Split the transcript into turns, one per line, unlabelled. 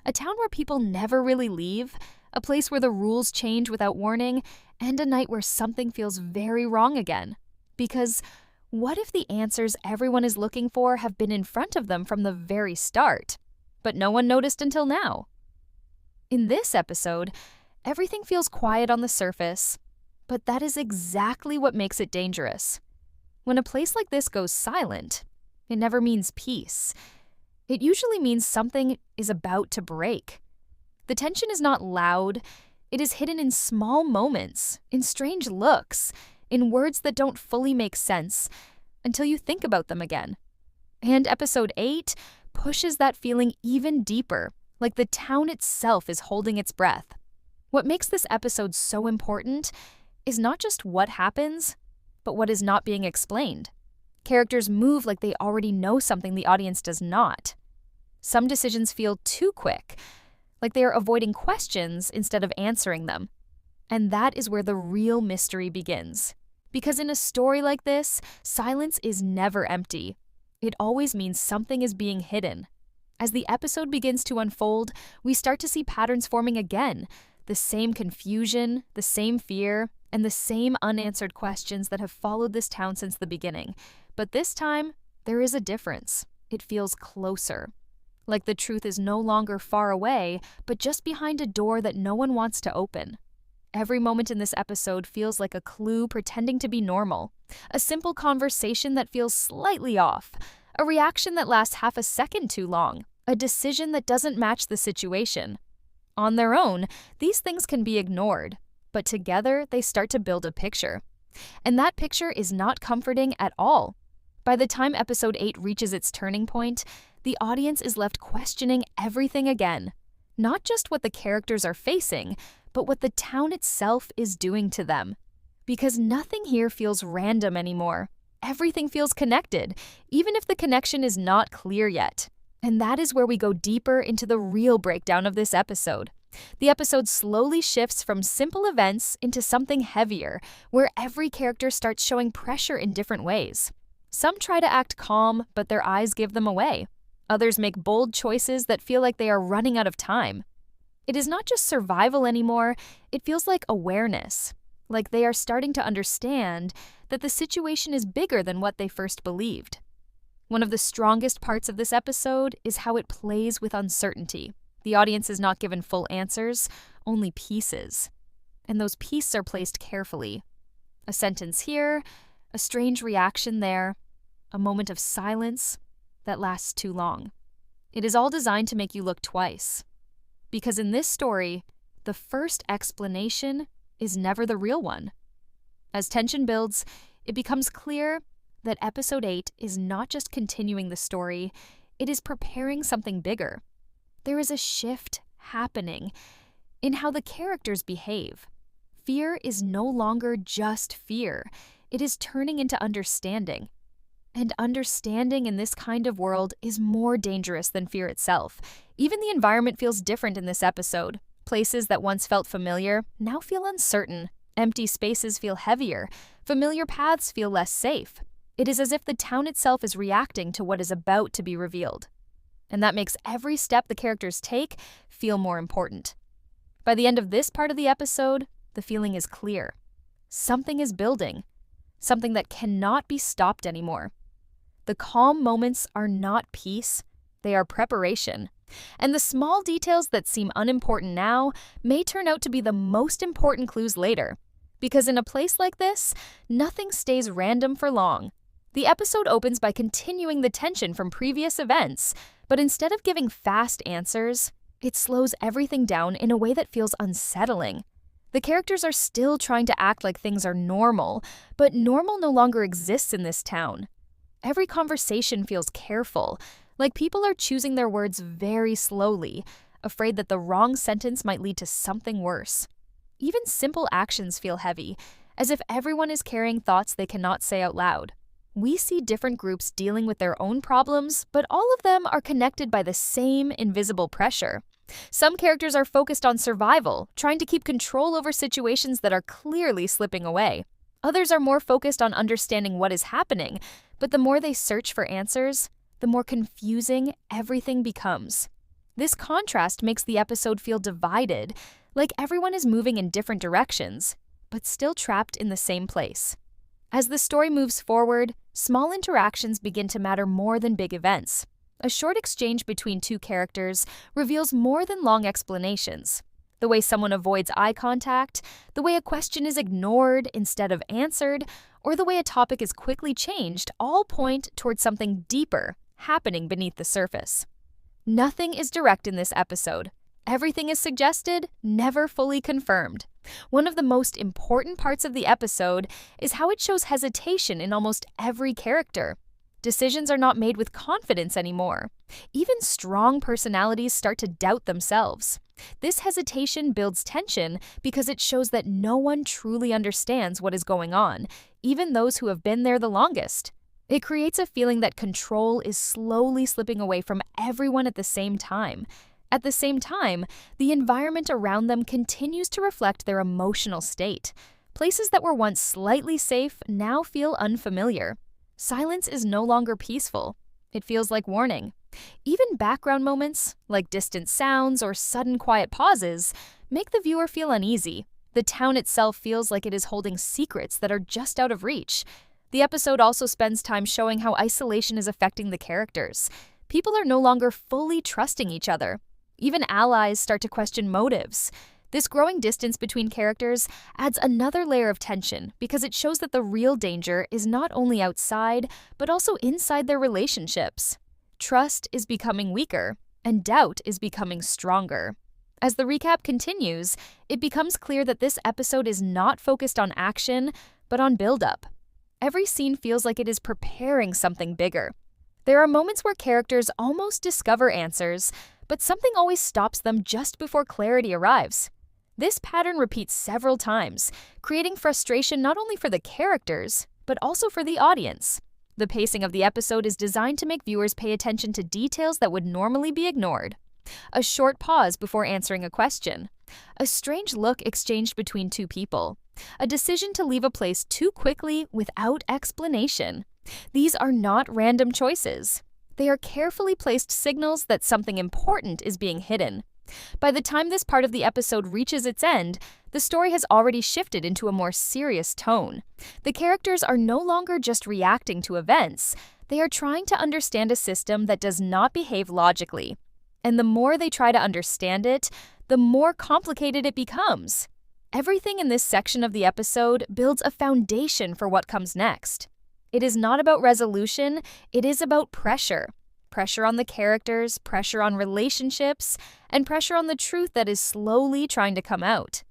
A town where people never really leave, a place where the rules change without warning, and a night where something feels very wrong again. Because what if the answers everyone is looking for have been in front of them from the very start, but no one noticed until now? In this episode, everything feels quiet on the surface, but that is exactly what makes it dangerous. When a place like this goes silent, it never means peace. It usually means something is about to break. The tension is not loud. It is hidden in small moments, in strange looks, in words that don't fully make sense until you think about them again. And episode 8 pushes that feeling even deeper, like the town itself is holding its breath. What makes this episode so important is not just what happens, but what is not being explained. Characters move like they already know something the audience does not. Some decisions feel too quick, like they are avoiding questions instead of answering them. And that is where the real mystery begins. Because in a story like this, silence is never empty. It always means something is being hidden. As the episode begins to unfold, we start to see patterns forming again. The same confusion, the same fear, and the same unanswered questions that have followed this town since the beginning. But this time, there is a difference. It feels closer. Like the truth is no longer far away, but just behind a door that no one wants to open. Every moment in this episode feels like a clue pretending to be normal. A simple conversation that feels slightly off. A reaction that lasts half a second too long. A decision that doesn't match the situation. On their own, these things can be ignored, but together they start to build a picture. And that picture is not comforting at all. By the time episode 8 reaches its turning point, the audience is left questioning everything again. Not just what the characters are facing, but what the town itself is doing to them. Because nothing here feels random anymore. Everything feels connected, even if the connection is not clear yet. And that is where we go deeper into the real breakdown of this episode. The episode slowly shifts from simple events into something heavier, where every character starts showing pressure in different ways. Some try to act calm, but their eyes give them away. Others make bold choices that feel like they are running out of time. It is not just survival anymore, it feels like awareness. Like they are starting to understand that the situation is bigger than what they first believed. One of the strongest parts of this episode is how it plays with uncertainty. The audience is not given full answers, only pieces. And those pieces are placed carefully. A sentence here, a strange reaction there, a moment of silence that lasts too long. It is all designed to make you look twice. Because in this story, the first explanation is never the real one. As tension builds, it becomes clear that episode 8 is not just continuing the story, it is preparing something bigger. There is a shift happening in how the characters behave. Fear is no longer just fear. It is turning into understanding. And understanding in this kind of world is more dangerous than fear itself. Even the environment feels different in this episode. Places that once felt familiar now feel uncertain. Empty spaces feel heavier. Familiar paths feel less safe. It is as if the town itself is reacting to what is about to be revealed. And that makes every step the characters take feel more important. By the end of this part of the episode, the feeling is clear. Something is building. Something that cannot be stopped anymore. The calm moments are not peace, they are preparation. And the small details that seem unimportant now may turn out to be the most important clues later. Because in a place like this, nothing stays random for long. The episode opens by continuing the tension from previous events, but instead of giving fast answers, it slows everything down in a way that feels unsettling. The characters are still trying to act like things are normal, but normal no longer exists in this town. Every conversation feels careful, like people are choosing their words very slowly, afraid that the wrong sentence might lead to something worse. Even simple actions feel heavy, as if everyone is carrying thoughts they cannot say out loud. We see different groups dealing with their own problems, but all of them are connected by the same invisible pressure. Some characters are focused on survival, trying to keep control over situations that are clearly slipping away. Others are more focused on understanding what is happening, but the more they search for answers, the more confusing everything becomes. This contrast makes the episode feel divided, like everyone is moving in different directions, but still trapped in the same place. As the story moves forward, small interactions begin to matter more than big events. A short exchange between two characters reveals more than long explanations. The way someone avoids eye contact, the way a question is ignored instead of answered, or the way a topic is quickly changed all point towards something deeper happening beneath the surface. Nothing is direct in this episode. Everything is suggested, never fully confirmed. One of the most important parts of the episode is how it shows hesitation in almost every character. Decisions are not made with confidence anymore. Even strong personalities start to doubt themselves. This hesitation builds tension because it shows that no one truly understands what is going on, even those who have been there the longest. It creates a feeling that control is slowly slipping away from everyone at the same time. At the same time, the environment around them continues to reflect their emotional state. Places that were once slightly safe now feel unfamiliar. Silence is no longer peaceful. It feels like warning. Even background moments, like distant sounds or sudden quiet pauses, make the viewer feel uneasy. The town itself feels like it is holding secrets that are just out of reach. The episode also spends time showing how isolation is affecting the characters. People are no longer fully trusting each other. Even allies start to question motives. This growing distance between characters adds another layer of tension because it shows that the real danger is not only outside, but also inside their relationships. Trust is becoming weaker, and doubt is becoming stronger. As the recap continues, it becomes clear that this episode is not focused on action, but on build-up. Every scene feels like it is preparing something bigger. There are moments where characters almost discover answers, but something always stops them just before clarity arrives. This pattern repeats several times, creating frustration not only for the characters, but also for the audience. The pacing of the episode is designed to make viewers pay attention to details that would normally be ignored. A short pause before answering a question. A strange look exchanged between two people. A decision to leave a place too quickly without explanation. These are not random choices. They are carefully placed signals that something important is being hidden. By the time this part of the episode reaches its end, the story has already shifted into a more serious tone. The characters are no longer just reacting to events, they are trying to understand a system that does not behave logically. And the more they try to understand it, the more complicated it becomes. Everything in this section of the episode builds a foundation for what comes next. It is not about resolution, it is about pressure. Pressure on the characters, pressure on relationships, and pressure on the truth that is slowly trying to come out.